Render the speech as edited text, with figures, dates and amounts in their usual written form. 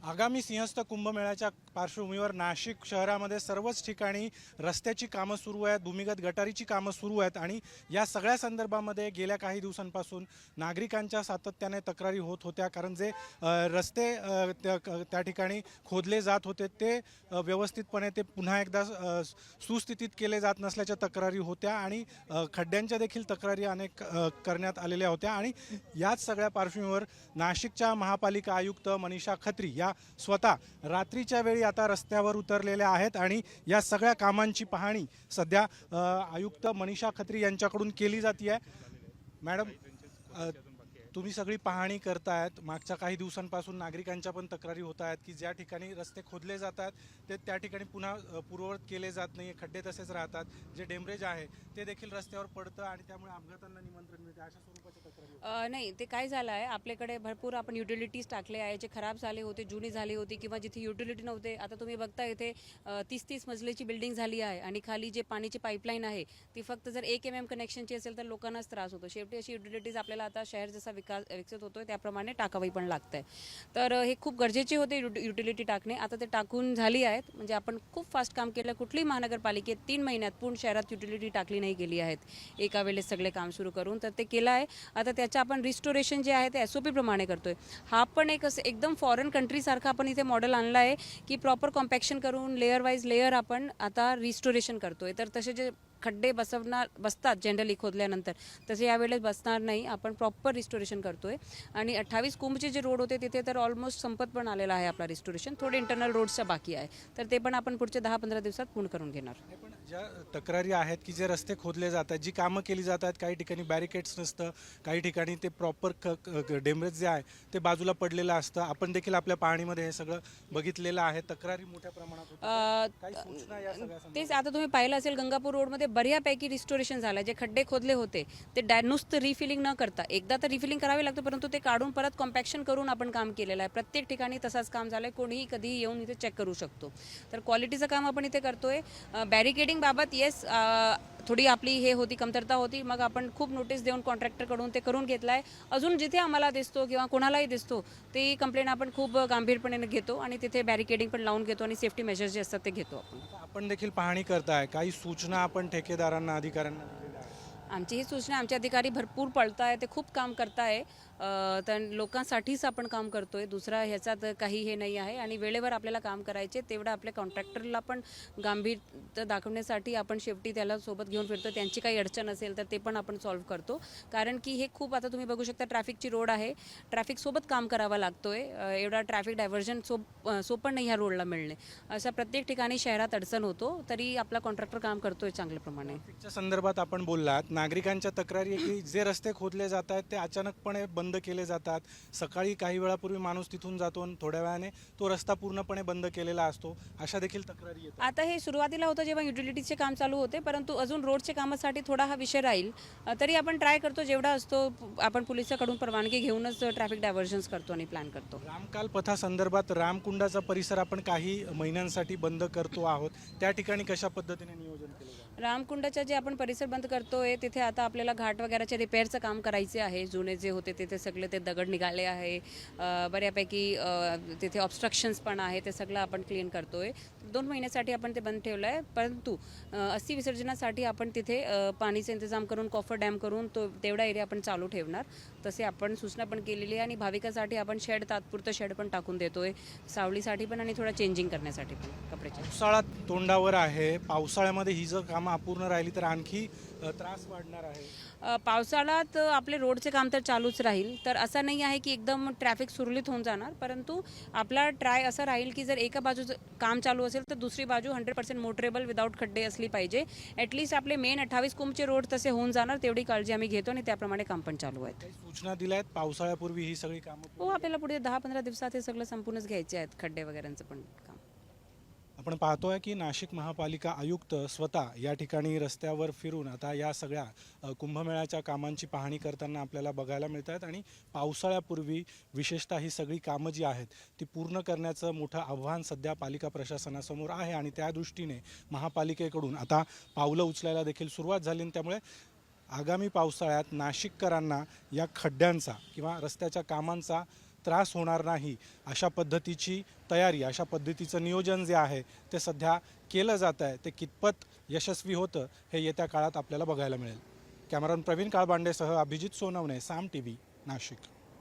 आगामी सिंहस्थ कुंभमेळ्याच्या पार्श्वभूमीवर नाशिक शहरामध्ये सर्वच ठिकाणी रस्त्याची कामं सुरू आहेत, भूमिगत गटारीची कामं सुरू आहेत आणि या सगळ्या संदर्भामध्ये गेल्या काही दिवसांपासून नागरिकांच्या सातत्याने तक्रारी होत होत्या. कारण जे रस्ते त्या ठिकाणी खोदले जात होते ते व्यवस्थितपणे ते पुन्हा एकदा सुस्थितीत केले जात नसल्याच्या तक्रारी होत्या आणि खड्ड्यांच्या देखील तक्रारी अनेक करण्यात आलेल्या होत्या. आणि याच सगळ्या पार्श्वभूमीवर नाशिकच्या महापालिका आयुक्त मनीषा खत्री या स्वतः रात्रीच्या वेळी आता रस्त्यावर उतरलेल्या आहेत आणि या सगळ्या कामांची पाहणी सध्या आयुक्त मनीषा खत्री यांच्याकडून केली जाते आहे. मॅडम, तुम्ही सगळी पाहणी करतायत. मागच्या काही दिवसांपासून नागरिकांच्या पण तक्रारी होत आहेत की ज्या ठिकाणी रस्ते खोदले जातात ते त्या ठिकाणी पुन्हा पूर्ववत केले जात नाही, खड्डे तसेच राहतात. जे डेमरेज आहे ते देखील रस्त्यावर पडतं आणि त्यामुळे अपघातांना निमंत्रण मिळते. अशा स्वरूपाच्या तक्रारी नाही, ते काय झालं आहे, आपल्याकडे भरपूर आपण युटिलिटीज टाकले आहे जे खराब झाले होते, जुनी झाली होती किंवा जिथे युटिलिटी नव्हते. आता तुम्ही बघता इथे 30-30 मजलीची बिल्डिंग झाली आहे आणि खाली जे पाणीची पाईपलाईन आहे ती फक्त जर 1 mm कनेक्शनची असेल तर लोकांनाच त्रास होतो. शेवटी अशी युटिलिटीज आपल्याला आता शहर जसा विकसित होतोय त्याप्रमाणे टाकावी पण लागतंय. तर हे खूप गरजेचे होते युटिलिटी टाकणे. आता ते टाकून झाली आहेत. म्हणजे आपण खूप फास्ट काम केलं. कुठलीही महानगरपालिकेत 3 महिन्यात पूर्ण शहरात युटिलिटी टाकली नाही गेली आहेत एका वेळेस सगळे काम सुरू करून. तर ते केलं आहे. आता त्याचं आपण रिस्टोरेशन जे आहे ते SOP प्रमाणे करतोय. हा पण एक असं एकदम फॉरेन कंट्रीसारखा आपण इथे मॉडेल आणला आहे की प्रॉपर कॉम्पॅक्शन करून लेअर वाईज लेअर आपण आता रिस्टोरेशन करतोय. तर तसे जे खड्डे बसतात जनरली खोदल्यानंतर तसे यावेळेस बसणार नाही. आपण प्रॉपर रिस्टोरेशन करतोय आणि 28 कुंभचे जे रोड होते तिथे तर ऑलमोस्ट संपत पण आलेला आहे आपला रिस्टोरेशन. थोडे इंटरनल रोड्सचं बाकी आहे तर ते पण आपण पुढच्या 10-15 दिवसात पूर्ण करून घेणार. पण ज्या तक्रारी आहेत की जे रस्ते खोदले जातात, जी कामं केली जातात, काही ठिकाणी बॅरिकेड्स नसतं, काही ठिकाणी ते प्रॉपर डेमरेज जे आहे ते बाजूला पडलेलं असतं. आपण देखील आपल्या पाहणीमध्ये हे सगळं बघितलेलं आहे. तक्रारी मोठ्या प्रमाणात होतात. काही सूचना या सगळ्या तेच आता तुम्ही पाहिलं असेल गंगापूर रोडमध्ये बऱ्यापैकी रिस्टोरेशन झालं. जे खड्डे खोदले होते ते नुसतं रिफिलिंग न करता एकदा तर रिफिलिंग करावी लागतं, परंतु ते काढून परत कॉम्पॅक्शन करून आपण काम केलेलं आहे. प्रत्येक ठिकाणी तसाच काम झालं आहे. कोणीही कधीही येऊन इथे चेक करू शकतो. तर क्वालिटीचं काम आपण इथे करतोय. बॅरिकेडिंग बाबत येस थोडी आपली हे होती, कमतरता होती. मग आपण खूप नोटीस देऊन कॉन्ट्रॅक्टरकडून ते करून घेतलं आहे. अजून जिथे आम्हाला दिसतो किंवा कोणालाही दिसतो ते कंप्लेंट आपण खूप गांभीर्यपणे घेतो आणि तिथे बॅरिकेडिंग पण लावून घेतो आणि सेफ्टी मेजर्स जे असतात ते घेतो आपण. आपण देखील पाहणी करताय. काही सूचना आपण ठेकेदारांना, अधिकाऱ्यांना दिलेल्या आहेत. आमची ही सूचना आमचे अधिकारी भरपूर पळताय, ते खूप काम करताय. तर लोकांसाठीच आपण काम करतोय. दुसरा ह्याच्यात काही हे नाही आहे आणि वेळेवर आपल्याला काम करायचे. तेवढं आपल्या कॉन्ट्रॅक्टरला पण गांभीर्य दाखवण्यासाठी आपण शेवटी त्याला सोबत घेऊन फिरतो. त्यांची काही अडचण असेल तर ते पण आपण सॉल्व्ह करतो. कारण की हे खूप आता तुम्ही बघू शकता ट्रॅफिकची रोड आहे. ट्रॅफिकसोबत काम करावं लागतोय. एवढा ट्रॅफिक डायव्हर्जन सोपं नाही ह्या रोडला मिळणे. अशा प्रत्येक ठिकाणी शहरात अडचण होतो तरी आपला कॉन्ट्रॅक्टर काम करतोय चांगल्याप्रमाणे. ट्रॅफिकच्या संदर्भात आपण बोललात. नागरिकांच्या तक्रारी आहे की जे रस्ते खोदले जात आहेत ते अचानकपणे बंद केले जातात. सकाळी काही वेळापूर्वी माणूस तिथून जातो आणि थोड्या वेळाने तो रस्ता पूर्णपणे बंद केलेला असतो. अशा देखील तक्रारी येतात. आता हे सुरुवातीला होतं जेव्हा युटिलिटीचे काम चालू होते, परंतु अजून रोडच्या कामासाठी थोडा हा विषय राहील. तरी आपण ट्राय करतो जेवढा असतो. आपण पोलिसांकडून परवानगी घेऊनच ट्रॅफिक डायव्हर्जन्स करतो आणि प्लॅन करतो. रामकाल पथासंदर्भात रामकुंडाचा परिसर आपण काही महिन्यांसाठी बंद करतो आहोत. त्या ठिकाणी कशा पद्धतीने नियोजन केलं जातं? रामकुंडाचा जे आपण परिसर बंद करतोय तिथे आता आपल्याला घाट वगैरेचे रिपेअरचं काम करायचे आहे. जुने जे होते तिथे सगळे ते दगड निघाले आहे. बऱ्यापैकी तिथे ऑब्स्ट्रक्शन्स पण आहे. ते सगळं आपण क्लीन करतोय. 2 महिन्यासाठी आपण ते बंद ठेवलं आहे. परंतु अस्थि विसर्जनासाठी आपण तिथे पाणीचा इंतजाम करून कॉफर डॅम करून तेवढा एरिया आपण चालू ठेवणार. तसे आपण सूचना पण केलेली आहे आणि भाविकासाठी आपण तात्पुरतं शेड पण टाकून देतोय. सावलीसाठी पण आणि थोडा चेंजिंग करण्यासाठी पण कपड्याचे. पावसाळा तोंडावर आहे. पावसाळ्यामध्ये ही जर कामं अपूर्ण राहिली तर आणखी त्रास वाढणार आहे. पावसाळ्यात आपले रोडचे काम तर चालूच राहील. तर असं नाही आहे की एकदम ट्रॅफिक सुरळीत होऊन जाणार, परंतु आपला ट्राय असं राहील की जर एका बाजूचं काम चालू असेल तर दुसरी बाजू 100% मोटरेबल विदाऊट खड्डे असली पाहिजे. ॲटलिस्ट आपले मेन 28 कुंभचे रोड तसे होऊन जाणार तेवढी काळजी आम्ही घेतो आणि त्याप्रमाणे काम पण चालू आहेत. काही सूचना दिल्या आहेत पावसाळ्यापूर्वी ही सगळी कामं? हो, आपल्याला पुढे 10-15 दिवसात हे सगळं संपूर्णच घ्यायचे आहेत, खड्डे वगैरेंचं पण काम. आपण पाहतोय की नाशिक महापालिका आयुक्त स्वतः या ठिकाणी रस्त्यावर फिरून आता या सगळ्या कुंभमेळ्याच्या कामांची पाहणी करताना आपल्याला बघायला मिळत आहेत. आणि पावसाळ्यापूर्वी विशेषतः ही सगळी कामं जी आहेत ती पूर्ण करण्याचं मोठं आव्हान सध्या पालिका प्रशासनासमोर आहे आणि त्या दृष्टीने महापालिकेकडून आता पावलं उचलायला देखील सुरुवात झाली. त्यामुळे आगामी पावसाळ्यात नाशिककरांना या खड्ड्यांचा किंवा रस्त्याच्या कामांचा त्रास होणार नाही अशा पद्धतीची तयारी, अशा पद्धतीचं नियोजन जे आहे ते सध्या केलं जात आहे. ते कितपत यशस्वी होतं हे येत्या काळात आपल्याला बघायला मिळेल. कॅमेरामन प्रवीण काळबांडेसह अभिजित सोनवणे, साम टीव्ही, नाशिक.